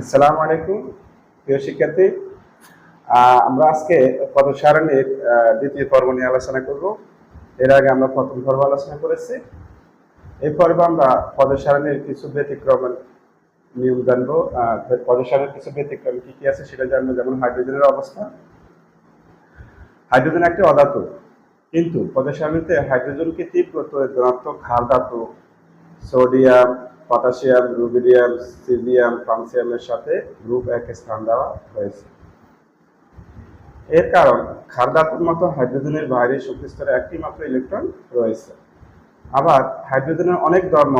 আসসালামু আলাইকুম প্রিয় শিক্ষার্থী। আমরা আজকে পদ সারণীর দ্বিতীয় পর্ব নিয়ে আলোচনা করব। এর আগে আমরা প্রথম পর্ব আলোচনা করেছি। এই পর্বে আমরা পদ সারণীর কিছু ব্যতিক্রম নিয়ম জানবো। পদ সারণীর কিছু ব্যতিক্রম কি কি আছে সেটা জানবো। যেমন হাইড্রোজেনের অবস্থা। হাইড্রোজেন একটি অধাতু, কিন্তু পদ সারণীতে হাইড্রোজেনকে তীব্র ধনাত্মক ক্ষার ধাতু সোডিয়াম, পটাশিয়াম, রুবিডিয়াম, সিজিয়াম, ফ্রান্সিয়ামের সাথে গ্রুপ এক স্থান দেওয়া হয়েছে। এর কারণ ক্ষার ধাতুর মতো হাইড্রোজেনের বাইরে শক্তিস্তরে একটি মাত্র ইলেকট্রন রয়েছে। আবার হাইড্রোজেনের অনেক ধর্ম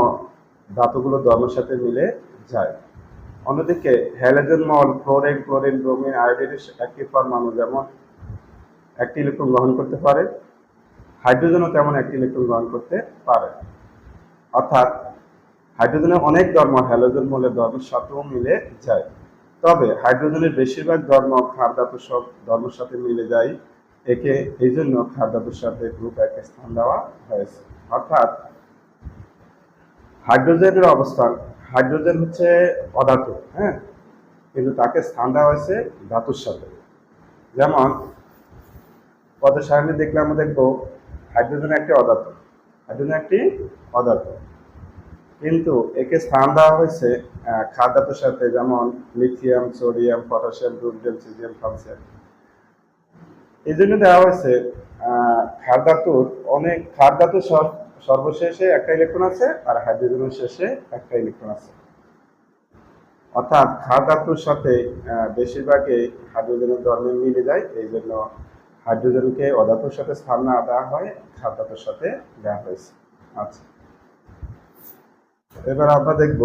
ধাতুগুলো ধর্মের সাথে মিলে যায়। অন্যদিকে হ্যালোজেন মল, ফ্লোরিন, ক্লোরিন, ব্রোমিন, আয়োডিনের একটি পরমাণু যেমন একটি ইলেকট্রন গ্রহণ করতে পারে, হাইড্রোজেনও তেমন একটি ইলেকট্রন গ্রহণ করতে পারে। অর্থাৎ হাইড্রোজেনের অনেক ধর্ম হ্যালোজেন মলের ধর্মের সাথেও মিলে যায়। তবে হাইড্রোজেনের বেশিরভাগ ধর্ম ক্ষার ধাতুর সব ধর্মের সাথে মিলে যায়। একে এই জন্য ক্ষার ধাতুর সাথে গ্রুপ এক স্থান দেওয়া হয়েছে। অর্থাৎ হাইড্রোজেনের অবস্থান, হাইড্রোজেন হচ্ছে অধাতু, হ্যাঁ, কিন্তু তাকে স্থান দেওয়া হয়েছে ধাতুর সাথে। যেমন পদের সারণী দেখলে আমরা দেখবো হাইড্রোজেন একটি অধাতু, হাইড্রোজেন একটি অধাতু, কিন্তু একে স্থান দেওয়া হয়েছে ক্ষার ধাতুর সাথে। যেমন lithium, sodium, potassium, rubidium, caesium, francium. এই জন্য দেওয়া হয়েছে ক্ষার ধাতুর ক্ষার ধাতুর সর্বশেষে একটা ইলেকট্রন আছে, আর হাইড্রোজেনের শেষে একটা ইলেকট্রন আছে। অর্থাৎ ক্ষার ধাতুর সাথে বেশিরভাগই হাইড্রোজেনের ধর্মে মিলে যায়। এই জন্য হাইড্রোজেনকে অধাতুর সাথে স্থান না দেওয়া হয়, ক্ষার ধাতুর সাথে দেওয়া হয়েছে। আচ্ছা, এবার আমরা দেখব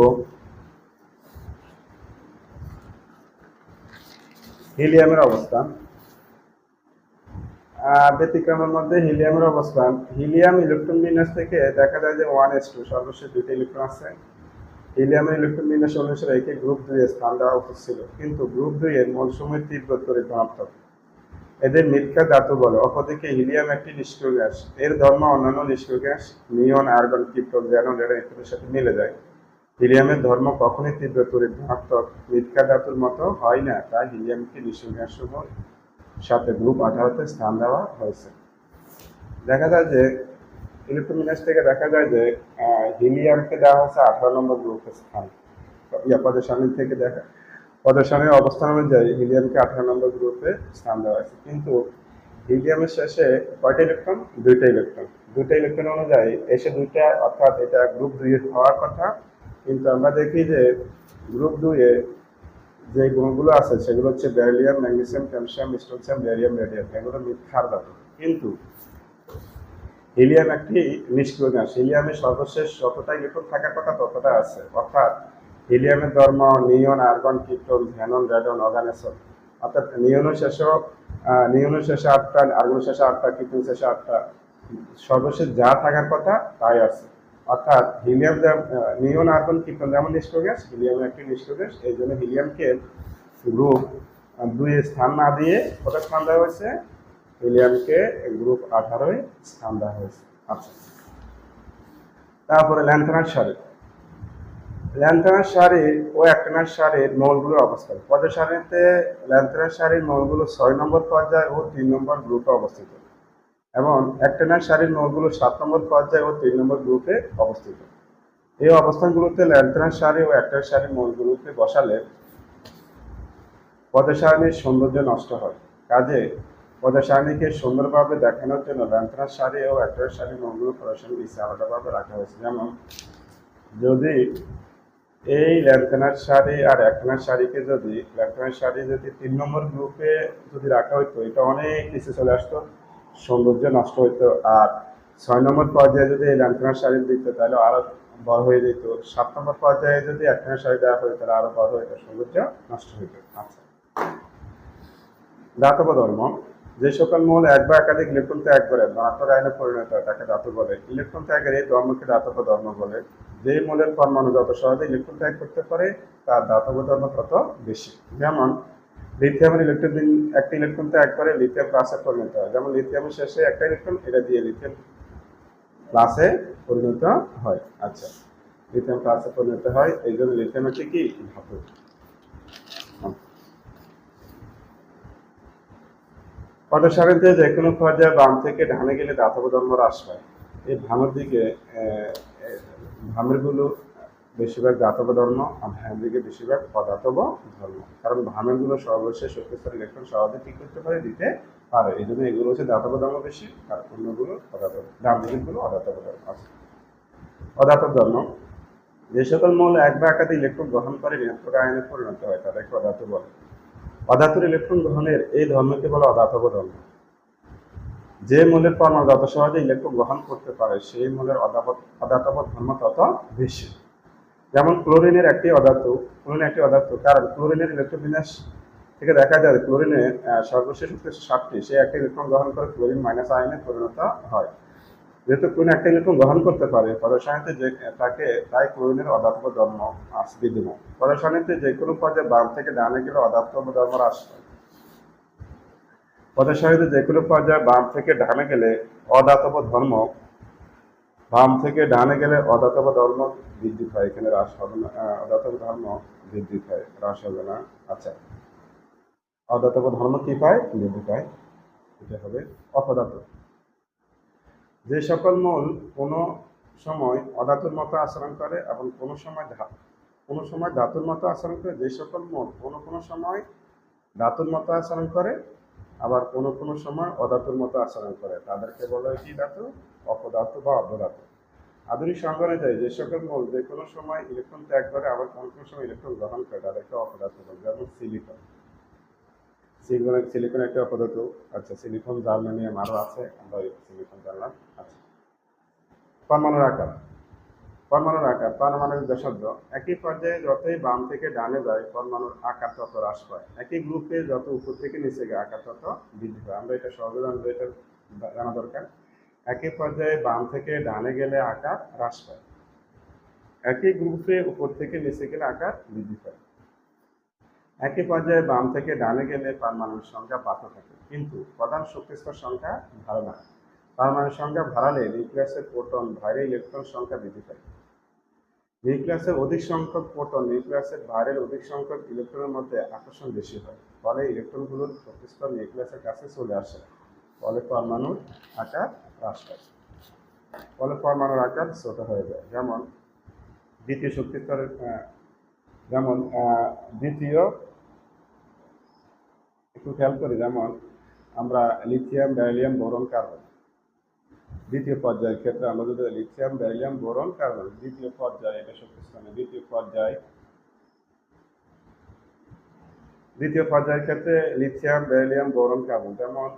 হিলিয়ামের অবস্থান। ব্যতিক্রমের মধ্যে হিলিয়ামের অবস্থান। হিলিয়াম ইলেকট্রন বিন্যাস থেকে দেখা যায় যে 1s2, সর্বশেষ দুইটা ইলেকট্রন আছে। হিলিয়ামের ইলেকট্রন বিন্যাস অনুসারে একে গ্রুপ 2 এ স্থান দেওয়া উচিত ছিল, কিন্তু গ্রুপ 2 এর মৌলসমূহের তীব্র তড়িৎ ধনাত্মক, এদের মৃৎকা ধাতু বলে। অপরদিকে হিলিয়াম একটি নিষ্ক্রিয় গ্যাস, এর ধর্ম অন্যান্য নিষ্ক্রিয় গ্যাস নিয়ন, আর্গন, ক্রিপ্টন, জ্যানন, রেডন ইত্যাদির সাথে মিলে যায়। হিলিয়ামের ধর্ম কখনোই তীব্র তড়িৎ ধনাত্মক মৃৎকা ধাতুর মতো হয় না, তাই হিলিয়ামকে নিষ্ক্রিয় গ্যাস সমূহ সাথে গ্রুপ 18-তে স্থান দেওয়া হয়েছে। দেখা যায় যে ইলেকট্রন বিন্যাস থেকে দেখা যায় যে হিলিয়ামকে দেওয়া হয়েছে 18 নম্বর গ্রুপের স্থান। পদের সারণী থেকে দেখা, পদের সারণীর অবস্থান অনুযায়ী হিলিয়ামকে 18 নম্বর গ্রুপে স্থান দেওয়া হয়েছে। কিন্তু হিলিয়ামের শেষে কয়টা ইলেকট্রন? দুইটা ইলেকট্রন। দুইটা ইলেকট্রন অনুযায়ী এসে দুইটা, অর্থাৎ এটা গ্রুপ 2 হওয়ার কথা। কিন্তু আমরা দেখি যে গ্রুপ 2 এ যে গুণগুলো আছে সেগুলো হচ্ছে beryllium, magnesium, calcium, strontium, barium, radium, এগুলো ক্ষার ধাতু। কিন্তু হিলিয়াম একটি নিষ্ক্রিয় গ্যাস। হিলিয়ামের সর্বশেষ যতটা ইলেকট্রন থাকার কথা ততটা আছে। অর্থাৎ হিলিয়ামের ধর্ম নিয়ন, আর্গন, ক্রিপ্টন, ঝ্যানন, রেডন, অর্গানেসন। অর্থাৎ নিয়নের শেষে 8টা, আর্গনের শেষে 8টা, ক্রিপ্টন শেষে 8টা, সর্বশেষ যা থাকার কথা তাই আছে। অর্থাৎ হিলিয়াম, নিয়ন, আর্গন, ক্রিপ্টন যেমন নিষ্ক্রিয় গ্যাস, হিলিয়াম একটি নিষ্ক্রিয় গ্যাস। এই জন্য হিলিয়ামকে গ্রুপ 2 এ স্থান না দিয়ে কোথায় স্থান দেওয়া হয়েছে? হিলিয়ামকে গ্রুপ 18-এ স্থান দেওয়া হয়েছে। আচ্ছা, তারপরে ল্যান্থনার সারি। ল্যান্থনার সারি ও অ্যাক্টিনার সারির মৌলগুলোর অবস্থান। পদের সারিতে ল্যান্থনার সারির মৌলগুলো 6 নম্বর পর্যায় ও 3 নম্বর গ্রুপে অবস্থিত, এবং অ্যাক্টিনার সারির মৌলগুলো 7 নম্বর পর্যায় ও 3 নম্বর গ্রুপে অবস্থিত। এই অবস্থানগুলোতে ল্যান্থনার সারি ও অ্যাক্টিনার সারির মৌলগুলোকে বসালে পদের সারণীর সৌন্দর্য নষ্ট হয়। কাজে পদের সারণীকে সুন্দরভাবে দেখানোর জন্য ল্যান্থনার সারি ও অ্যাক্টিনার সারির মৌলগুলো পদার্থের নিচে আলাদাভাবে রাখা হয়েছে। যেমন যদি এই ল্যান্থনার সারি আর অ্যাক্টিনার সারিকে যদি ল্যান্থনার সারি যদি 3 নম্বর গ্রুপে যদি রাখা হইতো, এটা অনেক নিচে চলে আসতো, সৌন্দর্য নষ্ট হইতো। আর 6 নম্বর পর্যায়ে যদি এই ল্যান্থনার সারি দিত তাহলে আরো বড় হয়ে যেত। 7 নম্বর পর্যায়ে যদি অ্যাক্টিনার সারি দেওয়া হতো তাহলে আরো বড় হইতো, সৌন্দর্য নষ্ট হইতো। আচ্ছা, ধাতব ধর্ম। যে সকল মৌল এক বা একাধিক ইলেকট্রন ত্যাগ করে ধনাত্মক আয়নে পরিণত হয় তাকে ধাতু বলে। ইলেকট্রন ত্যাগের এই ধর্মকে ধাতব ধর্ম বলে। যে মৌলের পরমাণু যত সহজে ইলেকট্রন ত্যাগ করতে পারে তার ধাতব ধর্ম তত বেশি। যেমন লিথিয়ামের একটি ইলেকট্রন ত্যাগ করে লিথিয়াম প্লাসে পরিণত হয়। যেমন লিথিয়ামের শেষে একটা ইলেকট্রন, এটা দিয়ে লিথিয়াম প্লাসে পরিণত হয়। আচ্ছা, লিথিয়াম প্লাসে পরিণত হয়, এই জন্য লিথিয়াম একটি কি ধাতু। পদের সারিতে যে কোনো পর্যায়ে বাম থেকে ডানে গেলে দাতব ধর্ম হ্রাস পায়। এই ভামের দিকে ভামেরগুলো বেশিরভাগ দাতব ধর্ম আর ভামের দিকে বেশিরভাগ অদাতব ধর্ম, কারণ ভামেরগুলো সর্বশেষ শক্তিস্তর ইলেকট্রন সহজে কি করতে পারে, দিতে পারে। এই জন্য এগুলো হচ্ছে দাতব ধর্ম বেশি, আর অন্যগুলো অদাতব, ডান দিকেরগুলো অদাতব ধর্ম আছে। অদাতব ধর্ম যে সকল মৌল এক বা একাধিক ইলেকট্রন গ্রহণ করে ঋণাত্মক আয়নে পরিণত হয় তাদেরকে অধাতু বলে। অধাতুর ইলেকট্রন গ্রহণের এই ধর্মকে বলে অধাতব ধর্ম। যে মৌলের পরমাণু যত সহজে ইলেকট্রন গ্রহণ করতে পারে সেই মৌলের অধাতব ধর্ম তত বেশি। যেমন ক্লোরিনের একটি অধাতু, কারণ ক্লোরিনের ইলেকট্রন বিন্যাস থেকে দেখা যায় ক্লোরিনের সর্বশেষ উৎকৃষ্ট 7টি, সে একটা ইলেকট্রন গ্রহণ করে ক্লোরিন মাইনাস আয়নে পরিণত হয়। যেহেতু ক্লোরিন একটা ইলেকট্রন গ্রহণ করতে পারে পদার্থসারণীতে যে তাকে, তাই ক্লোরিনের অধাতব ধর্ম বিদ্যমান। পদার্থসারণীতে যে কোনো পর্যায়ে বাম থেকে ডানে গেলে অধাতব ধর্ম হ্রাস পায়। পদার্থসারণীতে যে কোনো পর্যায়ে বাম থেকে ডানে গেলে অধাতব ধর্ম বৃদ্ধি পায়। এখানে হ্রাস হবে না, অধাতব ধর্ম বৃদ্ধি পায়, হ্রাস হবে না। আচ্ছা, অধাতব ধর্ম কি পায়, বৃদ্ধি পায়, এটা হবে অপদার্থ। যে সকল মৌল কোনো সময় অধাতুর মতো আচরণ করে এবং কোনো সময় ধাতুর মতো আচরণ করে, যে সকল মৌল কোনো সময় ধাতুর মতো আচরণ করে আবার কোনো সময় অধাতুর মতো আচরণ করে তাদেরকে বলা হয় কি ধাতু, অপদার্থ বা অর্ধধাতু। আধুনিক সংজ্ঞা অনুযায়ী যে সকল মৌল যে কোনো সময় ইলেকট্রন ত্যাগ করে আবার কোনো সময় ইলেকট্রন গ্রহণ করে তাদেরকে অপদার্থ বলে। যেমন সিলিকন একটা অপদার্থ। আচ্ছা, সিলিকন, জার্মানিয়াম আরও আছে, আমরা সিলিকন জানলাম। আচ্ছা, পরমাণুর আকার পারমাণবিক ব্যাসার্ধ একই পর্যায়ে যতই বাম থেকে ডানে যায় পরমাণুর আকার তত হ্রাস পায়। একই গ্রুপে যত উপর থেকে নিচে যায় আকার তত বৃদ্ধি পায়। আমরা এটা সহজে জানবো, এটা জানা দরকার। একই পর্যায়ে বাম থেকে ডানে গেলে আকার হ্রাস পায়। একই গ্রুপে উপর থেকে নিচে গেলে আকার বৃদ্ধি পায়। একই পর্যায়ে বাম থেকে ডানে গেলে পারমাণবিক সংখ্যা বাড়তে থাকে, কিন্তু প্রধান শক্তিস্তর সংখ্যা ভালো না। পারমাণবিক সংখ্যা বাড়ালে নিউক্লিয়াসের প্রোটন, বাইরে ইলেকট্রন সংখ্যা বৃদ্ধি পায়। নিউক্লিয়াসের অধিক সংখ্যক প্রোটন নিউক্লিয়াসের বাইরের অধিক সংখ্যক ইলেকট্রনের মধ্যে আকর্ষণ বেশি হয়, ফলে ইলেকট্রনগুলোর শক্তিস্তর নিউক্লিয়াসের কাছে চলে আসে, ফলে পরমাণুর আকার হ্রাস পায়, ফলে পরমাণুর আকার ছোট হয়ে যায়। যেমন দ্বিতীয় শক্তিস্তরের একটু খেয়াল করি, যেমন আমরা লিথিয়াম, ব্যারিলিয়াম, বোরন, কার্বন দ্বিতীয় পর্যায়ের ক্ষেত্রে আমরা যদি লিথিয়াম, ব্যারিলিয়াম, বোরন, কার্বন দ্বিতীয় পর্যায়ে, এটা শক্তিস্থানে দ্বিতীয় পর্যায়ের ক্ষেত্রে লিথিয়াম, ব্যারিলিয়াম, বোরন, কার্বন। যেমন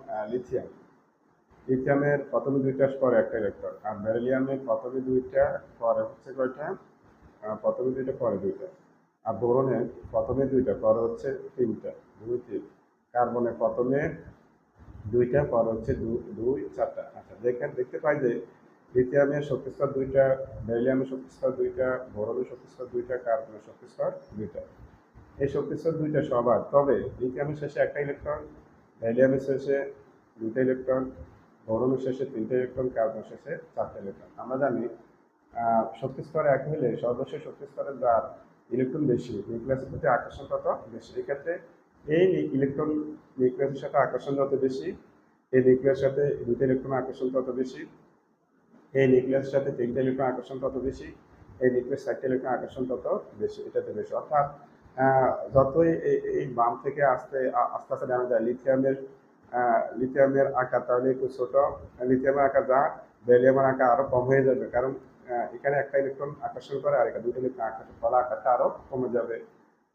লিথিয়ামের প্রথমে 2টা, পরে একটা ইলেকট্রন, আর ব্যারিলিয়ামের প্রথমে 2টা, পরে হচ্ছে কয়টা, প্রথমে 2টা, পরে 2টা, আর বোরনের প্রথমে 2টা, পরে হচ্ছে 3টা, 2 3। কার্বনের প্রথমে 2টা, পরে হচ্ছে 2 4টা। আচ্ছা, দেখতে পাই যে লিথিয়ামের শক্তিস্তর 2টা, ব্যারিলিয়ামের শক্তিস্তর 2টা, বোরনের শক্তিস্তর 2টা, কার্বনের শক্তিস্তর 2টা। এই শক্তিস্তর 2টা সবার, তবে লিথিয়ামের শেষে একটা ইলেকট্রন, ব্যারিলিয়ামের শেষে 2টা ইলেকট্রন, বোরনের শেষে 3টা ইলেকট্রন, কার্বনের শেষে 4টা ইলেকট্রন। আমরা জানি শক্তিস্তর এক হলে সর্বশেষ শক্তিস্তরের যার ইলেকট্রন বেশি, নিউক্লিয়াসের প্রতি আকর্ষণ তত বেশি। এক্ষেত্রে এই ইলেকট্রন নিউক্লিয়াসের সাথে আকর্ষণ যত বেশি, এই নিউক্লিয়াসের সাথে 2টা ইলেকট্রন আকর্ষণ তত বেশি, এই নিউক্লিয়াসের সাথে 3টা ইলেকট্রন আকর্ষণ তত বেশি, এই নিউক্লিয়াস 4টা ইলেকট্রন আকর্ষণ তত বেশি, এটাতে বেশি। অর্থাৎ যতই এই বাম থেকে আস্তে আস্তে জানা যায় লিথিয়ামের আকার তাহলে একটু ছোট, লিথিয়ামের আকার যা, ব্যারিলিয়ামের আকার আরো কম হয়ে যাবে, কারণ এখানে একটা ইলেকট্রন আকর্ষণ করে আর এখানে 2টা ইলেকট্রন আকর্ষণ, ফলে আকারটা আরো কমে যাবে।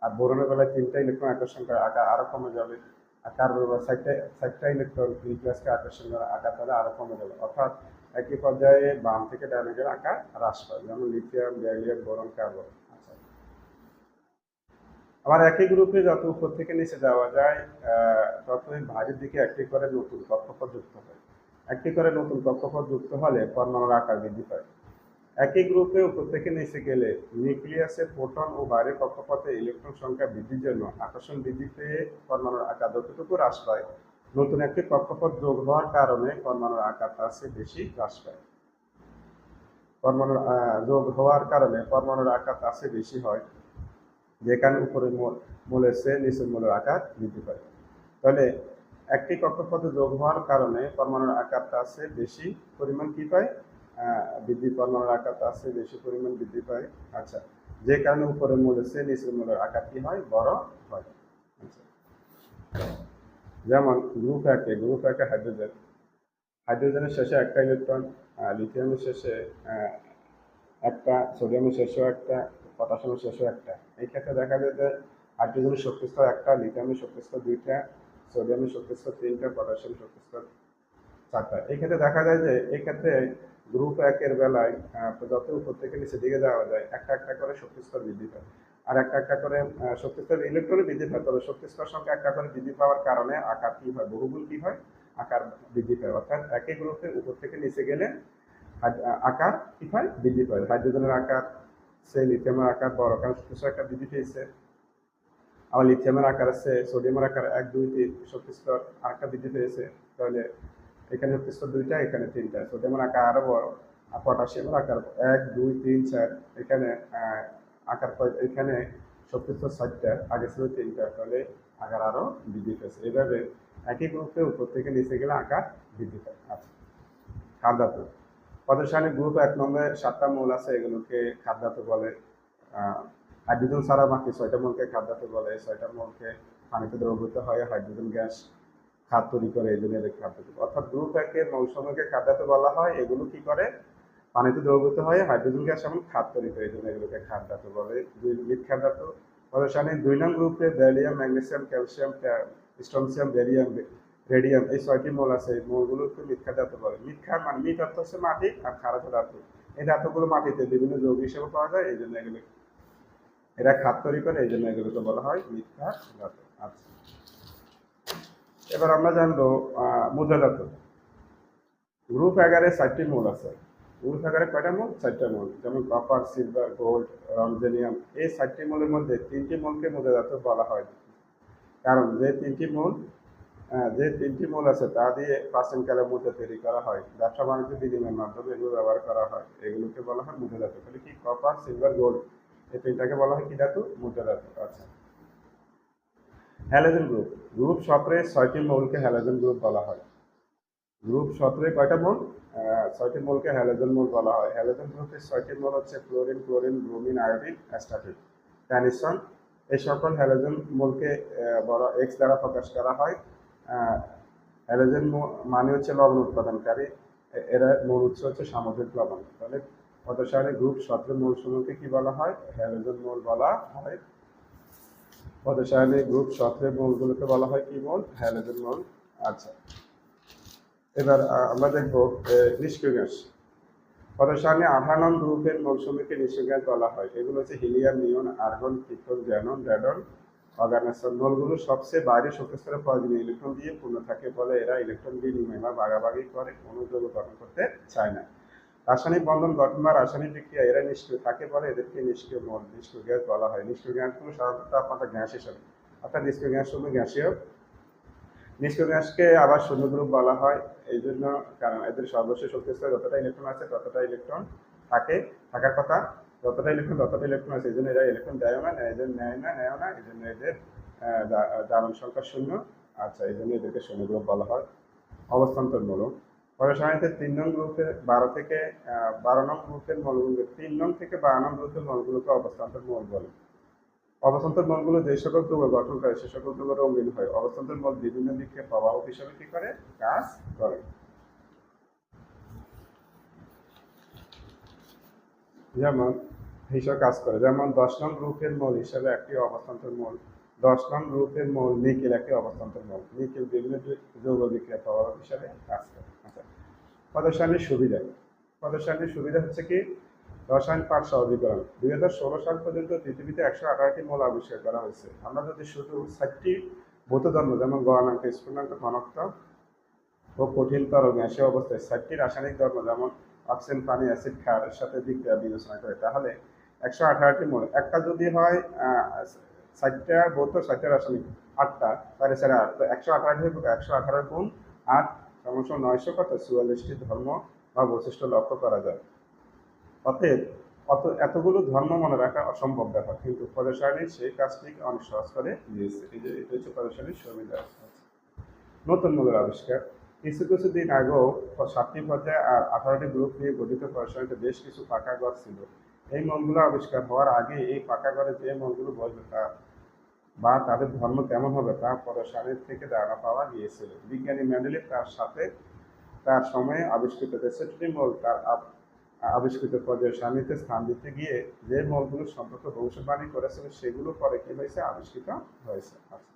আর বোরনের বেলায় 3টা ইলেকট্রন আকর্ষণ করে আকার আরো কমে যাবে। আর কার্বনের বেলায় 4টা ইলেকট্রন নিউক্লিয়াসকে আকর্ষণ করে আকার তাহলে আরো কমে যাবে। অর্থাৎ একই পর্যায়ে বাম থেকে ডানে গেলে আকার হ্রাস পায়, যেমন লিথিয়াম, ব্যারিলিয়াম, বোরন, কার্বন। আচ্ছা, আবার একই গ্রুপে যত উপর থেকে নিচে যাওয়া যায় ততই বাইরের দিকে একটি করে নতুন কক্ষপথ যুক্ত হয়। একটি করে নতুন কক্ষপথ যুক্ত হলে পরমাণুর আকার বৃদ্ধি পায়। একই গ্রুপে উপর থেকে নিচে গেলে নিউক্লিয়াসের প্রোটন ও বাইরের কক্ষপথে ইলেকট্রন সংখ্যা বৃদ্ধির জন্য আকর্ষণ বৃদ্ধি পেয়ে পরমাণুর আকার যতটুকু হ্রাস পায়, নতুন একটি কক্ষপথ যোগ হওয়ার কারণে পরমাণুর আকার তার চেয়ে বেশি হ্রাস পায়। পরমাণুর যোগ হওয়ার কারণে পরমাণুর আকার তার চেয়ে বেশি হয়, যেখানে উপরের মূলের চেয়ে নিচের মূলের আকার বৃদ্ধি পায়। তাহলে একটি কক্ষপথে যোগ হওয়ার কারণে পরমাণুর আকারটা আছে বেশি পরিমাণ কি পায়, পরমাণুর আকারটা আছে বেশি পরিমাণ বৃদ্ধি পায়। আচ্ছা, যে কারণে উপরের মূলের চেয়ে নিচের মূলের আকার কি হয়, বড় হয়। আচ্ছা, যেমন গ্রুপ একে হাইড্রোজেনের শেষে একটা ইলেকট্রন, লিথিয়ামের শেষে একটা, সোডিয়ামের শেষেও একটা, পটাশিয়ামের শেষেও একটা। এই ক্ষেত্রে দেখা যায় যে হাইড্রোজেনের শক্তিস্তর একটা, লিথিয়ামের শক্তিস্তর দুইটা, সোডিয়ামের শক্তিস্তর তিনটা, পটাশিয়ামের শক্তিস্তর চারটা। এই ক্ষেত্রে দেখা যায় যে এই ক্ষেত্রে গ্রুপ একের বেলায় যত উপর থেকে নিচের দিকে যাওয়া যায় একটা একটা করে শক্তিস্তর বৃদ্ধি পায়, আর একটা একটা করে শক্তিস্তর ইলেকট্রনই বৃদ্ধি পায়, তবে শক্তিস্তর সংখ্যা একটা করে বৃদ্ধি পাওয়ার কারণে আকার কি হয়, বহুগুণ কি হয়, আকার বৃদ্ধি পায়। অর্থাৎ একই গ্রুপে উপর থেকে নিচে গেলে আকার কি হয়, বৃদ্ধি পায়। হাইড্রোজেনের আকার সে লিথিয়ামের আকার বড়, কারণ শক্তিস্তর একটা বৃদ্ধি পেয়েছে। আবার লিথিয়ামের আকার আছে, সোডিয়ামের আকার 1 2 3 শক্তিস্তর আরেকটা বৃদ্ধি পেয়েছে, তাহলে এখানে শক্তিস্তর দুইটা, এখানে তিনটা। সোডিয়ামের আকার আরো বড়, আর পটাশিয়ামের আকার 1 2 3 4, এখানে আকার এখানে শক্তিস্তর 4টা, আগে ছিল 3টা, তাহলে আকার আরো বৃদ্ধি পেয়েছে। এইভাবে একই গ্রুপে উপর থেকে নিচে গেলে আকার বৃদ্ধি পায়। আচ্ছা, খাদ্যাতু পদসারণী গ্রুপ 1 নম্বরে 7টা মৌল আছে, এগুলোকে খাদ্যাতু বলে। হাইড্রোজেন ছাড়া বাকি 6টা মৌলকে খাদ্যাতু বলে। 6টা মৌলকে পানিতে দ্রবীভূত হয় হাইড্রোজেন গ্যাস খাদ তৈরি করে, এই জন্য এদের খাদ্যাতু। অর্থাৎ গ্রুপ একের মৌলসমূহকে খাদ্যাতু বলা হয়। এগুলো কি করে, পানিতে দ্রবীভূত হয় হাইড্রোজেন গ্যাস এবং খাদ তৈরি করে, এই জন্য এগুলোকে খাদ্যাতু বলে। মৃৎ খাদ্যাতু পদসারণী 2 নং গ্রুপে barium, magnesium, calcium, strontium, barium, radium, এই 6টি মৌল আছে। এই মৌলগুলোকে মৃৎ ধাতু বলে। মৃৎ অর্থ হচ্ছে মাটি, আর ক্ষার ধাতু। এই ধাতুগুলো মাটিতে বিভিন্ন যৌগ হিসেবে পাওয়া যায়, এই জন্য এগুলো এরা খাদ তৈরি করে, এই জন্য এগুলোকে বলা হয় মৃৎ ধাতু। আচ্ছা, এবার আমরা জানবো মুদ্রা ধাতু। গ্রুপ 11 4টি মৌল আছে। গ্রুপ 11 কয়টা মৌল, 4টা মৌল। যেমন কপার, সিলভার, গোল্ড, রমজেনিয়াম। এই 4টি মৌলের মধ্যে 3টি মৌলকে মুদ্রা ধাতু বলা হয়, কারণ যে 3টি মৌল আছে তা দিয়ে প্রাচীন কালে মুদ্রা তৈরি করা হয়। ব্যবসা বাণিজ্য বিনিময়ের মাধ্যমে এগুলো ব্যবহার করা হয়, এগুলোকে বলা হয় মুদ্রা ধাতু। তাহলে কি, কপার, সিলভার, গোল্ড, এই তিনটাকে বলা হয় কি ধাতু, মুদ্রা ধাতু। আচ্ছা, হ্যালোজেন গ্রুপ। গ্রুপ 17 6টি মৌলকে হ্যালোজেন গ্রুপ বলা হয়। গ্রুপ 17 কয়টা মৌল, 6টি মৌলকে হ্যালোজেন মৌল বলা হয়। হ্যালোজেন গ্রুপের 6টি মৌল হচ্ছে ক্লোরিন, ব্রোমিন, আয়োডিন, অ্যাস্টাটিন, ট্যানিসন। এই সকল হ্যালোজেন মৌলকে বড় এক্স দ্বারা প্রকাশ করা হয়। হ্যালোজেন মানে হচ্ছে লবণ উৎপাদনকারী, এরা মূল উৎস হচ্ছে সামুদ্রিক লবণ। তাহলে পদসারণী গ্রুপ 17 মৌলসমূহকে কি বলা হয়, হ্যালোজেন মৌল বলা হয়। পদসারণী গ্রুপ 17 মৌলগুলোকে বলা হয় কি মৌল, হ্যালোজেন মৌল। আচ্ছা, এবার আমরা দেখবো নিষ্ক্রিয় গ্যাস। পদসারণী 18 নং গ্রুপের মৌলসমূহকে নিষ্ক্রিয় গ্যাস বলা হয়। এগুলো হচ্ছে হিলিয়াম, নিয়ন, আর্গন, কৃপন, জ্যানন, র্যাডন, অর্গানসন। মৌলগুলো সবচেয়ে বাইরে শক্তিস্তরে প্রয়োজনীয় ইলেকট্রন দিয়ে পূর্ণ থাকে বলে এরা ইলেকট্রন বিনিময় বা ভাগাভাগি করে অণু যৌগ গঠন করতে চায় না। রাসায়নিক বন্ধন গঠন বা রাসায়নিক বিক্রিয়া এরা নিষ্ক্রিয় থাকে বলে এদেরকে নিষ্ক্রিয় মৌল, নিষ্ক্রিয় গ্যাস বলা হয়। নিষ্ক্রিয় গ্যাসগুলো সাধারণত তাপমাত্রা গ্যাস হিসাবে, অর্থাৎ নিষ্ক্রিয় গ্যাস হলো গ্যাসীয়। নিষ্ক্রিয় গ্যাসকে আবার শূন্য গ্রুপ বলা হয়, এই জন্য কারণ এদের সর্বশেষ শক্তিস্তরে যতটা ইলেকট্রন আছে ততটা ইলেকট্রন থাকার কথা, যতটা ইলেকট্রন আছে, এই জন্য এরা ইলেকট্রন দেয় না, এদের নেয় না, এই জন্য এদের জারণ সংখ্যা শূন্য। আচ্ছা, এই জন্য এদেরকে শূন্য গ্রুপ বলা হয়। অবস্থান্তর মূলক। পরসারণীতে 3 নং গ্রুপের 12 থেকে 12 নং গ্রুপের মৌলগুলো, 3 নং থেকে 12 নং গ্রুপের মৌলগুলোকে অবস্থান্তর মৌল বলে। অবস্থান্তর মৌলগুলো যে সকল ধ্রুব গঠন করে সে সকল ধ্রুব রঙিন হয়। অবস্থান্তর মৌল বিভিন্ন দিকে প্রবাহক হিসাবে কি করে, কাজ করে। যেমন হিসাবে কাজ করে, যেমন 10 নং গ্রুপের মৌল হিসাবে একটি অবস্থান্তর মৌল। 10 নং গ্রুপের মৌল নিকেল একটি অবস্থান্তর মৌল। নিকেল বিভিন্ন যৌগ বিক্রিয়া প্রবাহক হিসাবে কাজ করে। আচ্ছা, পদসারণীর সুবিধা। পদসারণীর সুবিধা হচ্ছে কি, রসায়ন পাঠ সহজীকরণ। 2016 সাল পর্যন্ত পৃথিবীতে 118টি মৌল আবিষ্কার করা হয়েছে। আমরা যদি শুধু 4টি ভৌত ধর্ম, যেমন গলনাঙ্ক, স্ফুটনাঙ্ক, ঘনত্ব ও কঠিন তরল গ্যাসীয় অবস্থায় 4টি রাসায়নিক ধর্ম, যেমন অক্সিজেন, পানি, অ্যাসিড, ক্ষার সাথে বিক্রিয়া বিবেচনা করে, তাহলে 118টি মৌল। একটা যদি হয় 4টা ভৌত, 4টা রাসায়নিক, 8টা, তাহলে 8, তো 118টি, 118 গুণ 8 ক্রমশ 900 কত 44টি ধর্ম বা বৈশিষ্ট্য লক্ষ্য করা যায়। অতএব এতগুলো ধর্ম মনে রাখা অসম্ভব ব্যাপার, কিন্তু পদসারণী সেই কাজটিকে অনেক সহজ করে দিয়েছে। এই যে এটা হচ্ছে পদসারণীর সুবিধা। নতুন মৌলের আবিষ্কার। কিছু কিছু দিন আগেও 7টি পর্যায়ে আর 18টি গ্রুপ নিয়ে গঠিত পরমাণুতে বেশ কিছু ফাঁকা ঘর ছিল। এই মৌলগুলো আবিষ্কার হওয়ার আগে এই ফাঁকা ঘরে যে মৌলগুলো বসবে তা বা তাদের ধর্ম কেমন হবে তা পরমাণুর থেকে ধারণা পাওয়া গিয়েছিল। বিজ্ঞানী মেন্ডেলিভ তার সাথে তার সময়ে আবিষ্কৃত 63টি মৌল তার আবিষ্কৃত পর্যায়ের সারণীতে স্থান দিতে গিয়ে যে মৌলগুলো সম্পর্কে ভবিষ্যৎবাণী করেছিল সেগুলো পরে কি হয়েছে আবিষ্কৃত হয়েছে। আচ্ছা,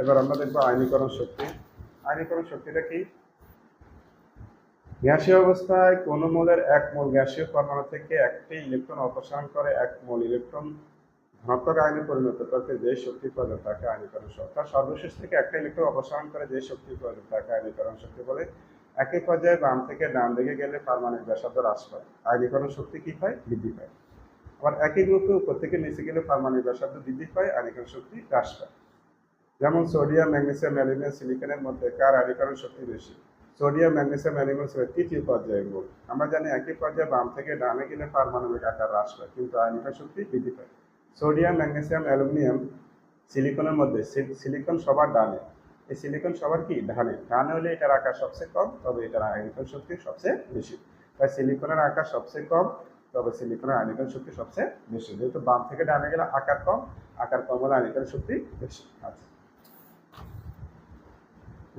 এবার আমরা দেখবো আয়নীকরণ শক্তি। আয়নীকরণ শক্তিটা কি? গ্যাসীয় অবস্থায় কোন মৌলের এক মোল গ্যাসীয় পরমাণু থেকে একটি ইলেকট্রন অপসারণ করে এক মোল ইলেকট্রন ধনাত্মক আয়নে পরিণত করতে যে শক্তি প্রয়োজন তাকে আয়নীকরণ শক্তি। অর্থাৎ সর্বশেষ থেকে একটা ইলেকট্রন অপসারণ করে যে শক্তি প্রয়োজন তাকে আয়নীকরণ শক্তি বলে। একই পর্যায়ে বাম থেকে ডান দিকে গেলে পারমাণবিক ব্যাসার্ধ হ্রাস পায়, আয়নীকরণ শক্তি কি পায়? বৃদ্ধি পায়। আবার একই গ্রুপে উপর থেকে নিচে গেলে পারমাণবিক ব্যাসার্ধ বৃদ্ধি পায়, আয়নীকরণ শক্তি হ্রাস পায়। যেমন সোডিয়াম, ম্যাগনেসিয়াম, অ্যালুমিনিয়াম, সিলিকনের মধ্যে কার আয়নীকরণ শক্তি বেশি? সোডিয়াম, ম্যাগনেসিয়াম, অ্যালুমিনিয়াম তৃতীয় পর্যায়ের মূল। আমরা জানি একই পর্যায়ে বাম থেকে ডানে গেলে পারমাণবিক আকার হ্রাস পায় কিন্তু আয়নীকরণ শক্তি বৃদ্ধি পায়। সোডিয়াম, ম্যাগনেসিয়াম, অ্যালুমিনিয়াম, সিলিকনের মধ্যে সিলিকন সবার ডানে। এই সিলিকন সবার কি ডানে? ডানে হলে এটার আকার সবচেয়ে কম, তবে এটার আয়নীকরণ শক্তি সবচেয়ে বেশি। তাই সিলিকনের আকার সবচেয়ে কম, তবে সিলিকনের আয়নীকরণ শক্তি সবচেয়ে বেশি। যেহেতু বাম থেকে ডানে গেলে আকার কম হলে আয়নীকরণ শক্তি বেশি। আচ্ছা,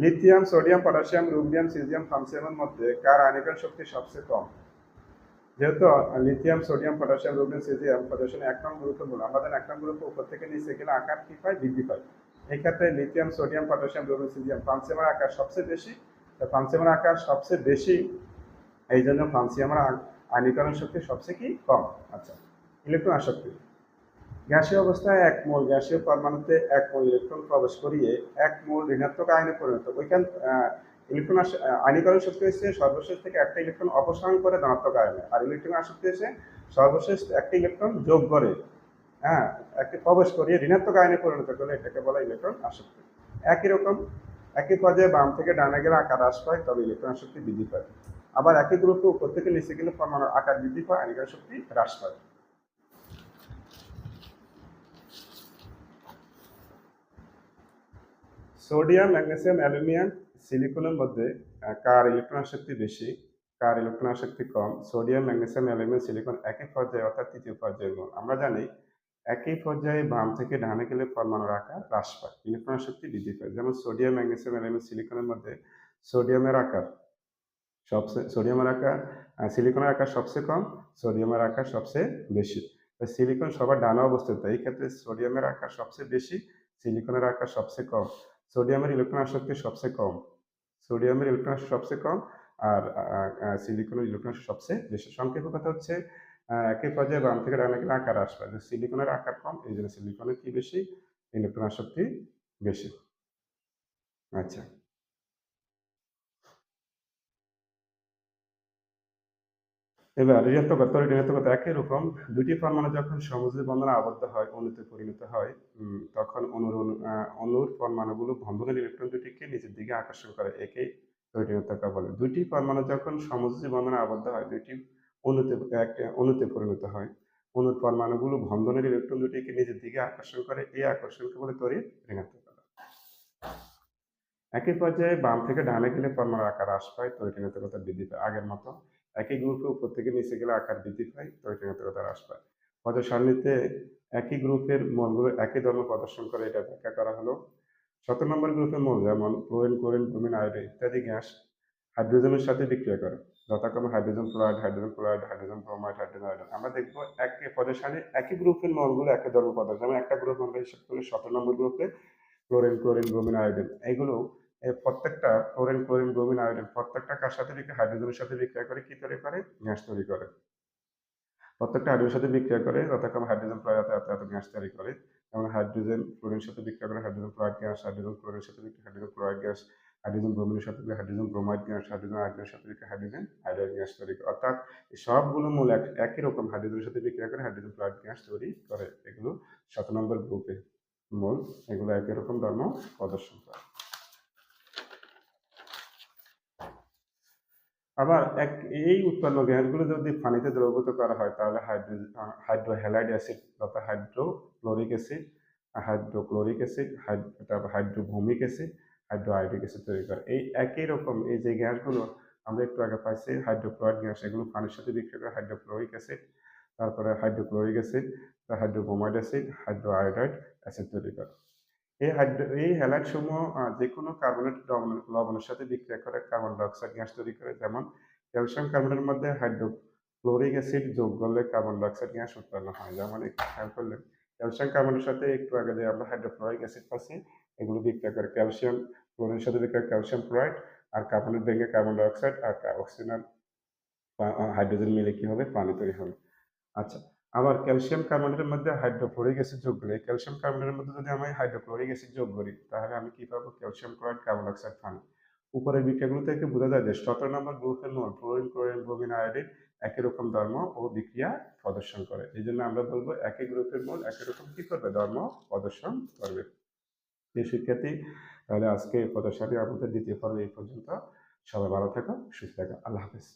lithium, sodium, potassium, rubidium, caesium, ফ্রান্সিয়ামের মধ্যে কার আয়নীকরণ শক্তি সবচেয়ে কম? যেহেতু lithium, sodium, potassium, rubidium, caesium potassium 1 নং গুরুত্বপূর্ণ, আমাদের 1 নং গ্রুপে উপর থেকে নিচে গেলে আকার কি পায়? বৃদ্ধি পায়। এই ক্ষেত্রে lithium, sodium, potassium, rubidium, caesium ফ্রান্সিয়ামের আকার সবচেয়ে বেশি। ফ্রান্সিয়ামের আকার সবচেয়ে বেশি, এই জন্য ফ্রান্সিয়ামের আয়নীকরণ শক্তি সবচেয়ে কি কম। আচ্ছা, ইলেকট্রন আসক্তি। গ্যাসীয় অবস্থায় এক মোল গ্যাসীয় পরমাণুতে এক মোল ইলেকট্রন প্রবেশ করিয়ে এক মোল ঋণাত্মক আয়নে পরিণত। ওইখান ইলেকট্রন আয়নীকরণ শক্তি হচ্ছে সর্বশেষ থেকে একটা ইলেকট্রন অপসারণ করে ধনাত্মক আয়নে, আর ইলেকট্রন আসক্তি হচ্ছে সর্বশেষ একটা ইলেকট্রন যোগ করে একটি প্রবেশ করিয়ে ঋণাত্মক আয়নে পরিণত করলে এটাকে বলা ইলেকট্রন আসক্তি। একই রকম একই পর্যায়ে বাম থেকে ডানে গেলে আকার হ্রাস পায়, তবে ইলেকট্রন আসক্তি বৃদ্ধি পায়। আবার একই গ্রুপে উপর থেকে নিচে গেলে পরমাণুর আকার বৃদ্ধি পায়, আয়নীকরণ শক্তি হ্রাস পায়। সোডিয়াম, ম্যাগনেসিয়াম, অ্যালুমিনিয়াম, সিলিকনের মধ্যে কার ইলেকট্রন আসক্তি বেশি, কার ইলেকট্রন আসক্তি কম? সোডিয়াম, ম্যাগনেসিয়াম, অ্যালুমিনিয়াম, সিলিকন একই পর্যায়ে অর্থাৎ তৃতীয় পর্যায়ের মূল। আমরা জানি একই পর্যায়ে বাম থেকে ডানে গেলে পরমাণুর আকার হ্রাস পায়, ইলেকট্রন আসক্তি বৃদ্ধি পায়। যেমন সোডিয়াম, ম্যাগনেসিয়াম, অ্যালুমিনিয়াম, সিলিকনের মধ্যে সোডিয়ামের আকার সিলিকনের আকার সবচেয়ে কম, সোডিয়ামের আকার সবচেয়ে বেশি। সিলিকন সবার ডানে অবস্থিত, এই ক্ষেত্রে সোডিয়ামের আকার সবচেয়ে বেশি, সিলিকনের আকার সবচেয়ে কম। সোডিয়ামের ইলেকট্রন আসক্তি সবচেয়ে কম, সোডিয়ামের ইলেকট্রন আসক্তি সবচেয়ে কম, আর সিলিকনের ইলেকট্রন আসক্তি সবচেয়ে বেশি। সংক্ষেপে কথা হচ্ছে একই পর্যায়ে বাম থেকে ডানে গেলে আকার হ্রাস পায়, সিলিকনের আকার কম, এই জন্য সিলিকনের কি বেশি? ইলেকট্রন আসক্তি বেশি। আচ্ছা, এবার ঋণাত্মকতা একই রকম। দুটি পরমাণু যখন সমযোজী বন্ধনে আবদ্ধ হয়, অণুতে পরিণত হয়, তখন অণুর পরমাণুগুলো বন্ধনের ইলেকট্রন দুটিকে নিচের দিকে আকর্ষণ করে, একেই ঋণাত্মকতা বলে। দুটি পরমাণু যখন সমযোজী বন্ধনে আবদ্ধ হয়, দুটি অণুতে পরিণত হয়, অণুর পরমাণুগুলো বন্ধনের ইলেকট্রন দুটিকে নিচের দিকে আকর্ষণ করে, এই আকর্ষণকে বলে তড়িৎ ঋণাত্মকতা। একই পর্যায়ে বাম থেকে ডানে গেলে পরমাণুর আকার হ্রাস পায়, তড়িৎ ঋণাত্মকতা বৃদ্ধি পায়। আগের মতো একই গ্রুপে উপর থেকে নিচে গেলে আকার বৃদ্ধি পায়, তড়িৎ ঋণাত্মকতা হ্রাস পায়। পর্যায় সারণীতে একই গ্রুপের মৌলগুলো একই ধর্ম প্রদর্শন করে, এটা ব্যাখ্যা করা হলো। 17 নম্বর গ্রুপের মৌল যেমন ক্লোরিন, ক্লোরিন, ব্রোমিন, আয়োডিন ইত্যাদি গ্যাস হাইড্রোজেনের সাথে বিক্রিয়া করে, যথাক্রমে hydrogen chloride, hydrogen chloride, hydrogen bromide, hydrogen iodine. আমরা দেখবো একই পর্যায় সারণী একই গ্রুপের মৌলগুলো একই ধর্ম প্রদর্শন, যেমন একটা গ্রুপ আমরা হিসাব করি 17 নম্বর গ্রুপে ক্লোরিন, ক্লোরিন, ব্রোমিন, আয়োডিন। এইগুলো প্রত্যেকটা ক্লোরিন, ক্লোরিন, ব্রোমিন, আয়োডিন প্রত্যেকটা কার সাথে বিক্রিয়া? হাইড্রোজেনের সাথে বিক্রিয়া করে কি তৈরি করে? গ্যাস তৈরি করে। প্রত্যেকটা হাইড্রোজেনের সাথে বিক্রিয়া করে, যথাক্রমে হাইড্রোজেন ক্লোরাইড এত গ্যাস তৈরি করে। যেমন হাইড্রোজেন ক্লোরিনের সাথে বিক্রিয়া করে হাইড্রোজেন ক্লোরাইড গ্যাস, হাইড্রোজেন ক্লোরিনের সাথে বিক্রিয়া হাইড্রোজেন ক্লোরাইড গ্যাস, হাইড্রোজেন ব্রোমিনের সাথে হাইড্রোজেন ব্রোমাইড গ্যাস, হাইড্রোজেন আয়োডিনের সাথে বিক্রিয়া হাইড্রোজেন আয়োডাইড গ্যাস তৈরি করে। অর্থাৎ সবগুলো মূল একই রকম হাইড্রোজেনের সাথে বিক্রিয়া করে হাইড্রোজেন ক্লোরাইড গ্যাস তৈরি করে। এগুলো 7 নম্বর গ্রুপে মূল, এগুলো একই রকম ধর্ম প্রদর্শন করে। আবার এই উৎপন্ন গ্যাসগুলো যদি পানিতে দ্রবীভূত করা হয় তাহলে হাইড্রোহ্যালাইড অ্যাসিড তথা হাইড্রোক্লোরিক অ্যাসিড হাইড্রোক্লোরিক অ্যাসিড, তারপর হাইড্রোভূমিক অ্যাসিড, হাইড্রোআয়োডিক অ্যাসিড তৈরি করে। এই একই রকম এই যে গ্যাসগুলো আমরা একটু আগে পাইছি হাইড্রোক্লোরাইড গ্যাস, এগুলো পানির সাথে বিক্রিয়া করে হাইড্রোক্লোরিক অ্যাসিড, তারপরে hydrochloric acid, hydrobromide acid, hydroiodide acid তৈরি করে। এই হ্যালাইড সমূহ যে কোনো কার্বনেট লবণের সাথে বিক্রিয়া করে কার্বন ডাই অক্সাইড গ্যাস তৈরি করে। যেমন ক্যালসিয়াম কার্বনের মধ্যে হাইড্রোক্লোরিক অ্যাসিড যোগ করলে কার্বন ডাই অক্সাইড গ্যাস উৎপন্ন হয়। যেমন একটু খেয়াল করলেন ক্যালসিয়াম কার্বনের সাথে একটু আগে যে আমরা হাইড্রোক্লোরিক অ্যাসিড পাচ্ছি, এগুলো বিক্রিয়া করে ক্যালসিয়াম ক্লোরিনের সাথে বিক্রিয়া করে ক্যালসিয়াম ক্লোরাইড, আর কার্বনের ভেঙে কার্বন ডাই অক্সাইড আর অক্সিজেন আর হাইড্রোজেন মিলে কি হবে, পানি তৈরি হবে। আচ্ছা, আবার ক্যালসিয়াম কার্বনেটের মধ্যে হাইড্রোক্লোরিক অ্যাসিড যোগ করি, ক্যালসিয়াম কার্বনেটের মধ্যে যদি আমি হাইড্রোক্লোরিক অ্যাসিড যোগ করি তাহলে আমি কি পাবো, ক্যালসিয়াম ক্লোরাইড, কার্বন ডাইঅক্সাইড, পানি। উপরের বিক্রিয়াগুলো থেকে বোঝা যায় যে 17 নম্বর গ্রুপের মোল ফ্লোরিন, ক্লোরিন, ব্রোমিন, আয়োডিন একই রকম ধর্ম ও বিক্রিয়া প্রদর্শন করে। এই জন্য আমরা বলবো একই গ্রুপের মোল একই রকম কি করবে, ধর্ম প্রদর্শন করবে। এই শিক্ষার্থী, তাহলে আজকে এই পদের সাথে আমাদের দ্বিতীয় পর্ব এই পর্যন্ত। সবাই ভালো থাকো, সুস্থ থাকো, আল্লাহ হাফেজ।